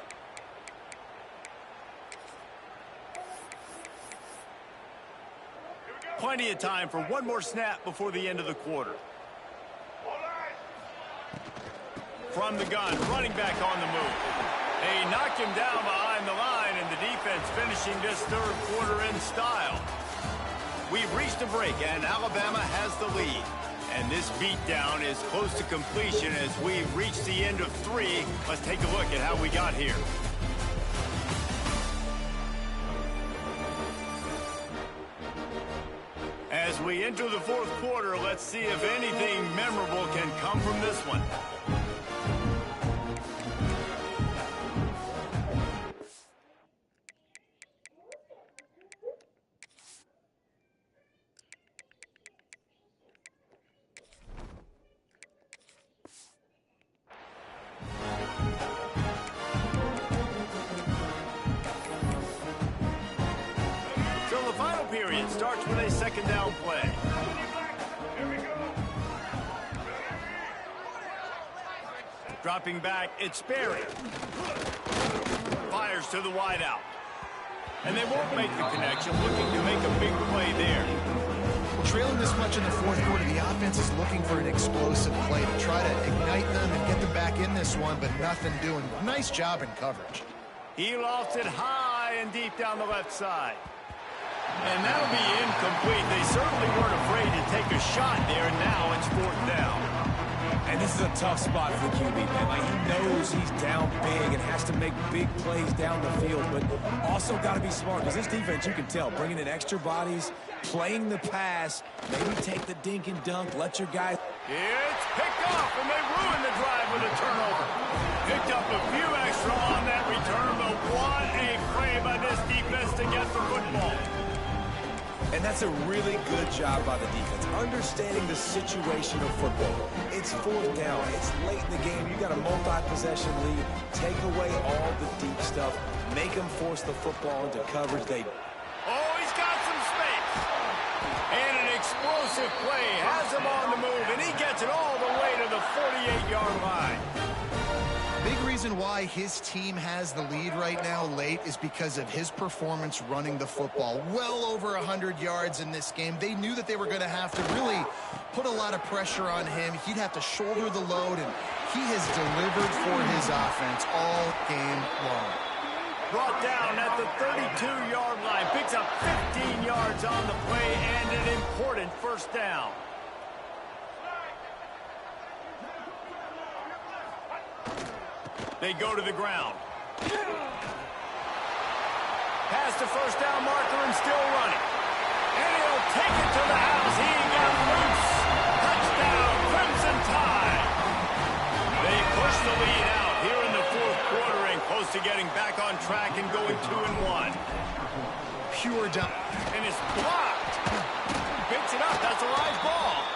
Plenty of time for one more snap before the end of the quarter. From the gun, running back on the move. They knock him down behind the line, and the defense finishing this third quarter in style. We've reached a break, and Alabama has the lead. And this beatdown is close to completion as we've reached the end of 3. Let's take a look at how we got here. As we enter the fourth quarter, let's see if anything memorable can come from this one. So the final period starts with a second down play. Dropping back, it's Sperry. Fires to the wideout. And they won't make the connection, looking to make a big play there. Trailing this much in the fourth quarter, the offense is looking for an explosive play to try to ignite them and get them back in this one, but nothing doing. Nice job in coverage. He lost it high and deep down the left side. And that'll be incomplete. They certainly weren't afraid to take a shot there, and now it's fourth down. And this is a tough spot for the QB, man. Like, he knows he's down big and has to make big plays down the field, but also got to be smart, because this defense, you can tell, bringing in extra bodies, playing the pass, maybe take the dink and dunk, let your guys... It's picked off, and they ruin the drive with a turnover. Picked up a few extra on that return, but what a play by this defense to get the football. And that's a really good job by the defense, understanding the situation of football. It's fourth down. It's late in the game. You got a multi-possession lead. Take away all the deep stuff. Make them force the football into coverage. Oh, he's got some space. And an explosive play has him on the move, and he gets it all the way to the 48-yard line. Big reason why his team has the lead right now late is because of his performance running the football. Well over 100 yards in this game. They knew that they were going to have to really put a lot of pressure on him. He'd have to shoulder the load, and he has delivered for his offense all game long. Brought down at the 32-yard line. Picks up 15 yards on the play and an important first down. They go to the ground. Past the first down marker and still running. And he'll take it to the house. He got loose. Touchdown, Crimson Tide. They push the lead out here in the fourth quarter and close to getting back on track and going 2-1. Pure down. And it's blocked. Picks it up. That's a live ball.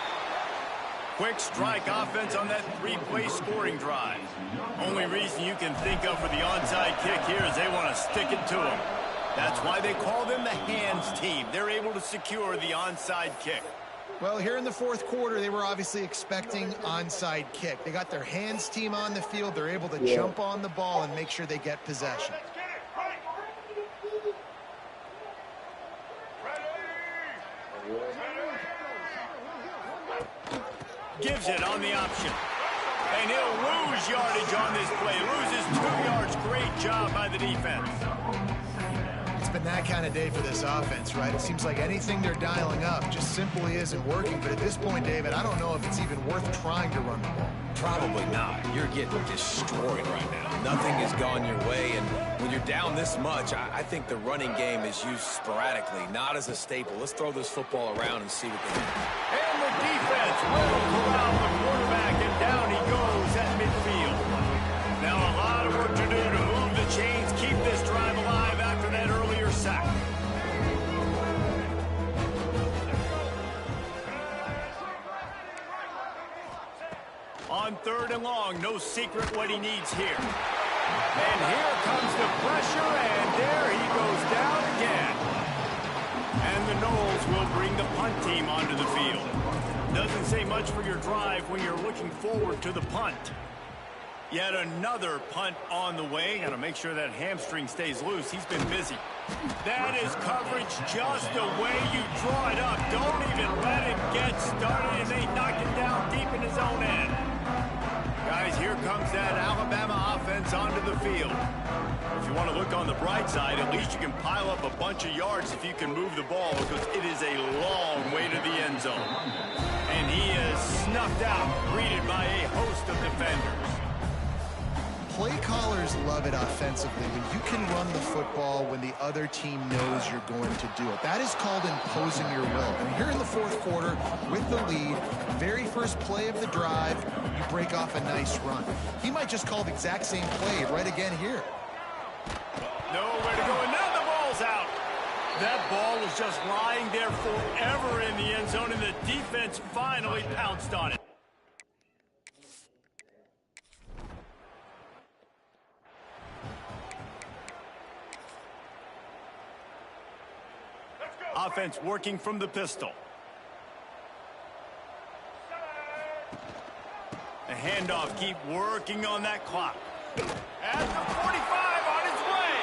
Quick strike offense on that 3-play scoring drive. Only reason you can think of for the onside kick here is they want to stick it to him. That's why they call them the hands team. They're able to secure the onside kick. Well, here in the fourth quarter, they were obviously expecting onside kick. They got their hands team on the field. They're able to jump on the ball and make sure they get possession. Gives it on the option. And he'll lose yardage on this play. Loses 2 yards. Great job by the defense. It's been been that kind of day for this offense, right? It seems like anything they're dialing up just simply isn't working. But at this point, David, I don't know if it's even worth trying to run the ball. Probably not. You're getting destroyed right now. Nothing has gone your way, and when you're down this much, I think the running game is used sporadically, not as a staple. Let's throw this football around and see what they do. And the defense will corral the quarterback, and down he goes at midfield. Now a lot of work to do to move the chains, keep this drive alive after that earlier sack. On 3rd and long, no secret what he needs here. And here comes the pressure, and there he goes down again. And the Noles will bring the punt team onto the field. Doesn't say much for your drive when you're looking forward to the punt. Yet another punt on the way. Got to make sure that hamstring stays loose. He's been busy. That is coverage just the way you draw it up. Don't even let him get started, and they knock him down deep in his own end. Guys, here comes that Alabama offense onto the field. If you want to look on the bright side, at least you can pile up a bunch of yards if you can move the ball, because it is a long way to the end zone. And he is snuffed out, greeted by a host of defenders. Play callers love it offensively when you can run the football when the other team knows you're going to do it. That is called imposing your will. And here in the 4th quarter with the lead, very first play of the drive, you break off a nice run. He might just call the exact same play right again here. Nowhere to go, and now the ball's out. That ball was just lying there forever in the end zone, and the defense finally pounced on it. Offense working from the pistol. The handoff, keep working on that clock. At the 45 on his way.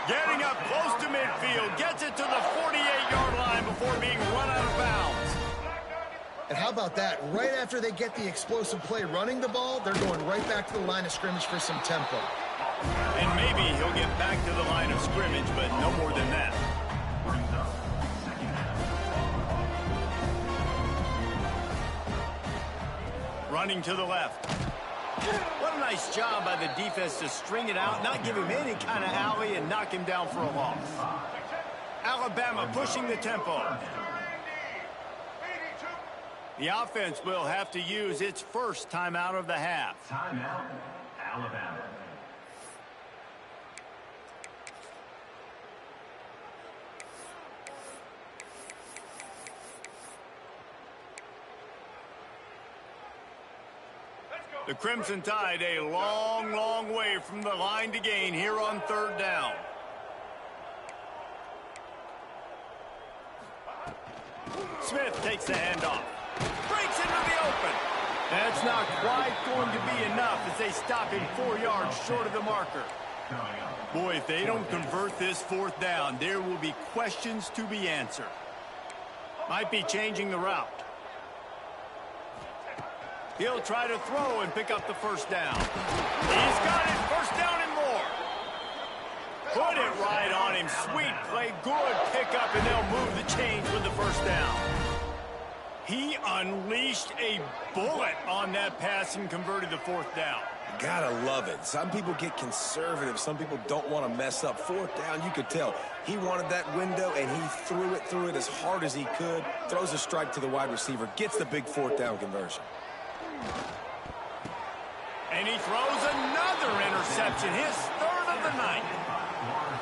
Getting up close to midfield, gets it to the 48-yard line before being run out of bounds. And how about that? Right after they get the explosive play running the ball, they're going right back to the line of scrimmage for some tempo. And maybe he'll get back to the line of scrimmage, but no more than that. Running to the left. What a nice job by the defense to string it out, not give him any kind of alley, and knock him down for a loss. Alabama pushing the tempo. The offense will have to use its first timeout of the half. Timeout, Alabama. The Crimson Tide a long, long way from the line to gain here on 3rd down. Smith takes the handoff. Breaks into the open. That's not quite going to be enough as they stop him 4 yards short of the marker. Boy, if they don't convert this 4th down, there will be questions to be answered. Might be changing the route. He'll try to throw and pick up the 1st down. He's got it, 1st down and more. Put it right on him. Sweet play, good pickup, and they'll move the chains with the 1st down. He unleashed a bullet on that pass and converted the 4th down. Gotta love it. Some people get conservative. Some people don't want to mess up. 4th down, you could tell. He wanted that window, and he threw it as hard as he could. Throws a strike to the wide receiver. Gets the big 4th down conversion. And he throws another interception, his 3rd of the night.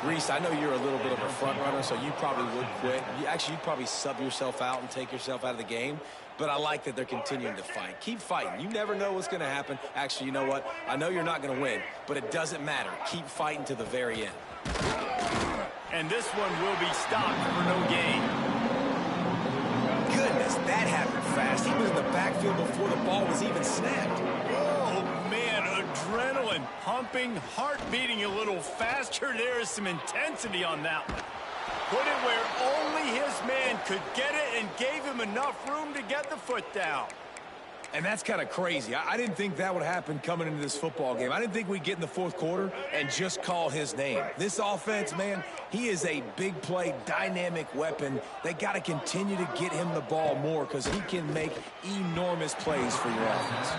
Reese, I know you're a little bit of a front runner, so you probably would quit. You'd probably sub yourself out and take yourself out of the game. But I like that they're continuing to fight. Keep fighting. You never know what's going to happen. Actually, you know what? I know you're not going to win, but it doesn't matter. Keep fighting to the very end. And this one will be stopped for no gain. Goodness, that happened fast. He was in the backfield before the ball was even snapped. Oh, man, adrenaline pumping, heart beating a little faster. There is some intensity on that one. Put it where only his man could get it and gave him enough room to get the foot down. And that's kind of crazy. I didn't think that would happen coming into this football game. I didn't think we'd get in the fourth quarter and just call his name. This offense, man, he is a big play, dynamic weapon. They got to continue to get him the ball more because he can make enormous plays for your offense.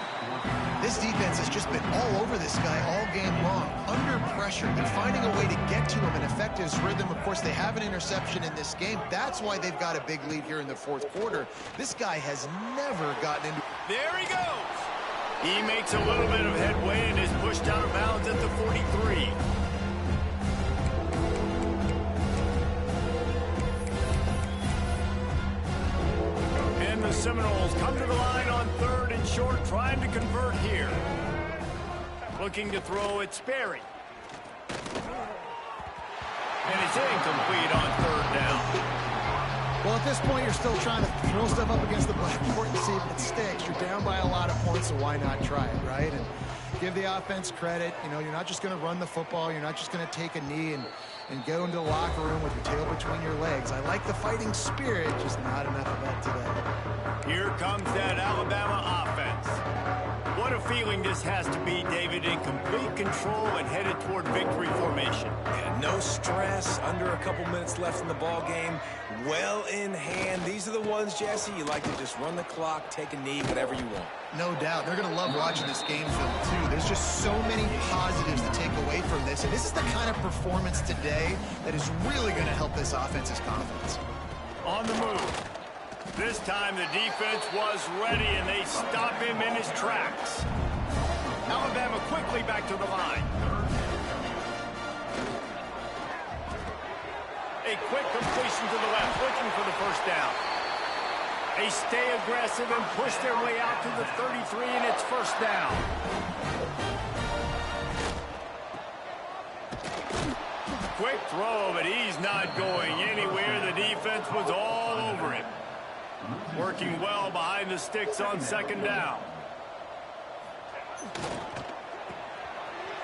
This defense has just been all over this guy all game long. Under pressure. They're finding a way to get to him and affect his rhythm. Of course, they have an interception in this game. That's why they've got a big lead here in the fourth quarter. This guy has never gotten into... There he goes. He makes a little bit of headway and is pushed out of bounds at the 43. And the Seminoles come to the line on 3rd and short, trying to convert here. Looking to throw it, Sperry. And it's incomplete on 3rd down. Well, at this point, you're still trying to throw stuff up against the blackboard and see if it sticks. You're down by a lot of points, so why not try it, right? And give the offense credit. You know, you're not just going to run the football. You're not just going to take a knee and go into the locker room with your tail between your legs. I like the fighting spirit, just not enough of that today. Here comes that Alabama offense. What a feeling this has to be, David, in complete control and headed toward victory formation. Yeah, no stress, under a couple minutes left in the ball game, well in hand. These are the ones, Jesse, you like to just run the clock, take a knee, whatever you want. No doubt. They're going to love watching this game film, too. There's just so many positives to take away from this, and this is the kind of performance today that is really going to help this offense's confidence. On the move. This time the defense was ready, and they stop him in his tracks. Alabama quickly back to the line. A quick completion to the left, looking for the first down. They stay aggressive and push their way out to the 33, and it's first down. Quick throw, but he's not going anywhere. The defense was all over him. Working well behind the sticks on 2nd down.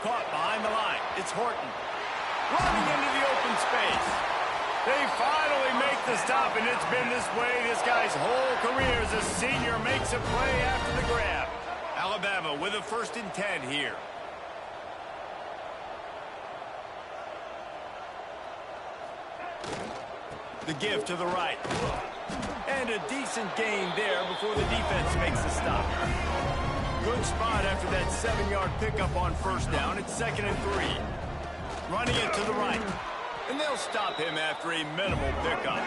Caught behind the line. It's Horton. Running into the open space. They finally make the stop, and it's been this way this guy's whole career as a senior makes a play after the grab. Alabama with a 1st and 10 here. The give to the right. And a decent gain there before the defense makes the stop. Good spot after that 7-yard pickup on 1st down. It's 2nd and 3. Running it to the right. And they'll stop him after a minimal pickup.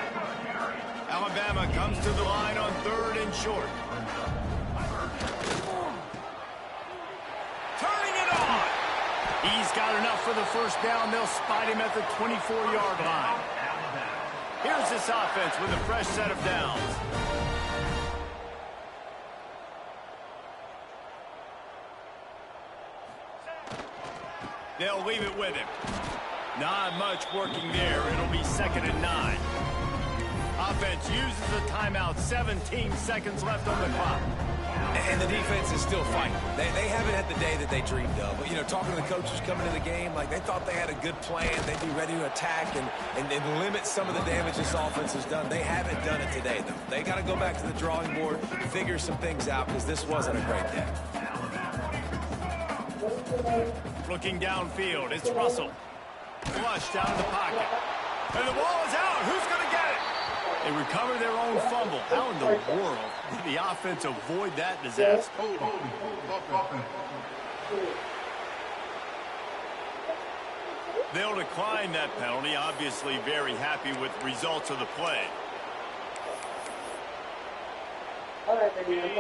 Alabama comes to the line on 3rd and short. Turning it on. He's got enough for the first down. They'll spot him at the 24-yard line. Here's this offense with a fresh set of downs. They'll leave it with him. Not much working there. It'll be 2nd and 9. Offense uses a timeout. 17 seconds left on the clock. And the defense is still fighting. They haven't had the day that they dreamed of. But, you know, talking to the coaches coming into the game, like they thought they had a good plan. They'd be ready to attack and limit some of the damage this offense has done. They haven't done it today, though. They got to go back to the drawing board, figure some things out, because this wasn't a great day. Looking downfield, it's Russell. Flushed out of the pocket. And the ball is out. Who's going to get it? They recover their own fumble. How in the world did the offense avoid that disaster? They'll decline that penalty. Obviously very happy with results of the play.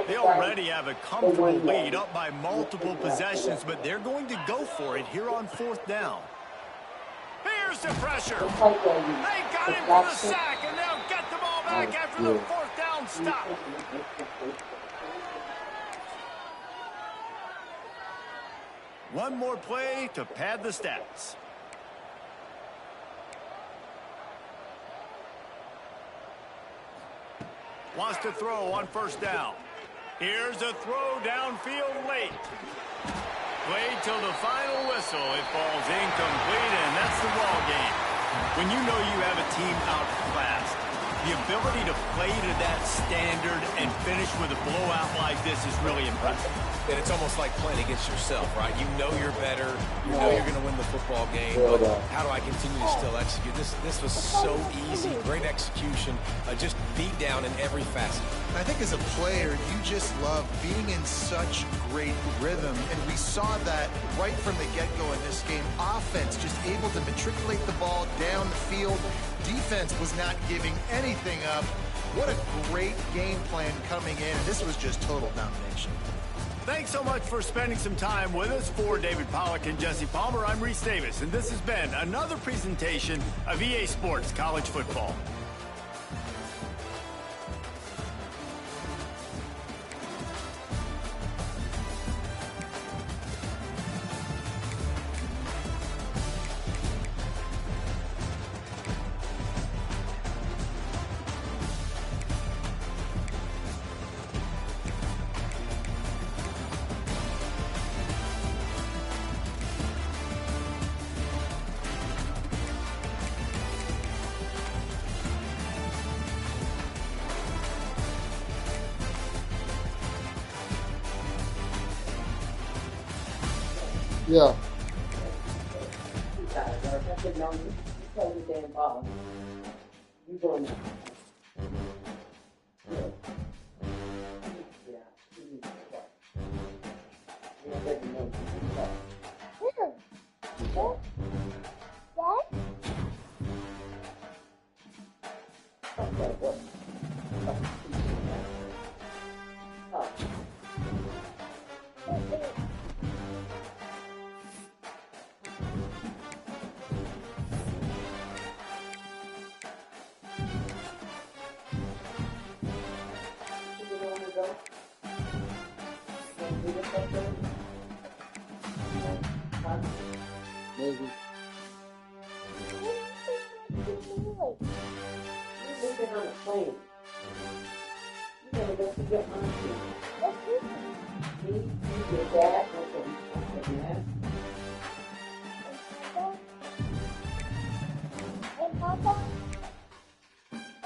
They already have a comfortable lead, up by multiple possessions, but they're going to go for it here on 4th down. Here's the pressure. They got him for the sack, and they'll get the ball back after the 4th down stop. One more play to pad the stats. Wants to throw on 1st down. Here's a throw downfield late. Played till the final whistle. It falls incomplete, and that's the ball game. When you know you have a team outclassed, The ability to play to that standard and finish with a blowout like this is really impressive. And it's almost like playing against yourself, right? You know you're better. You know you're going to win the football game. But how do I continue to still execute? This was so easy. Great execution. Just beat down in every facet. I think as a player, you just love being in such great rhythm. And we saw that right from the get-go in this game. Offense just able to matriculate the ball down the field. Defense was not giving anything up. What a great game plan coming in. This was just total domination. Thanks so much for spending some time with us. For David Pollack and Jesse Palmer, I'm Reese Davis, and this has been another presentation of EA Sports College Football. Yeah. You go now. Maybe. You've been on a plane. You gotta go see your auntie. Me, your dad, okay, man. And Papa?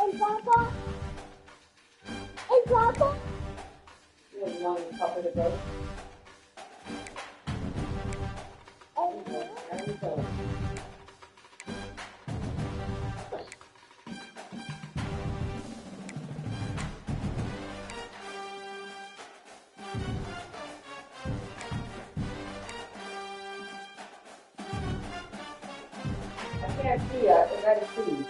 And Papa? And Papa? You don't want your Papa to go? I can't see her. I gotta see.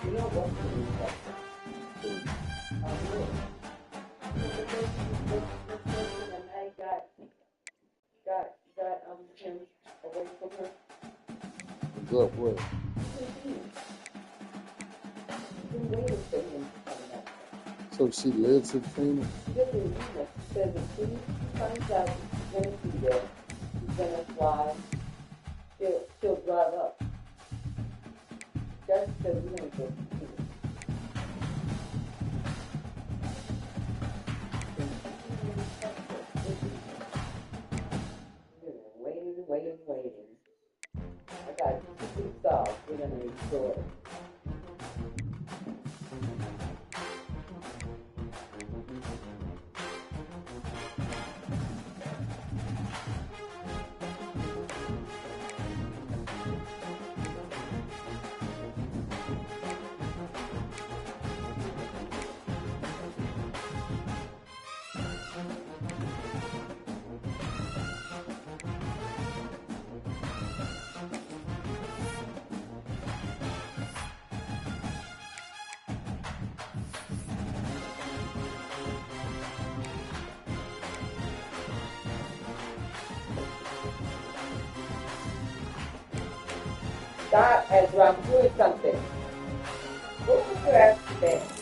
You know what? Got him away from her. What's up, what? Been waiting for him to come back. So she led to the funeral? She doesn't mean that. She says if she finds out he's going to be there, he's going to fly, she'll drive up. Just says we're going to go to the funeral. Waiting. I got 2 stars. We're going to enjoy it. Stop as I'm doing something. What was your accident?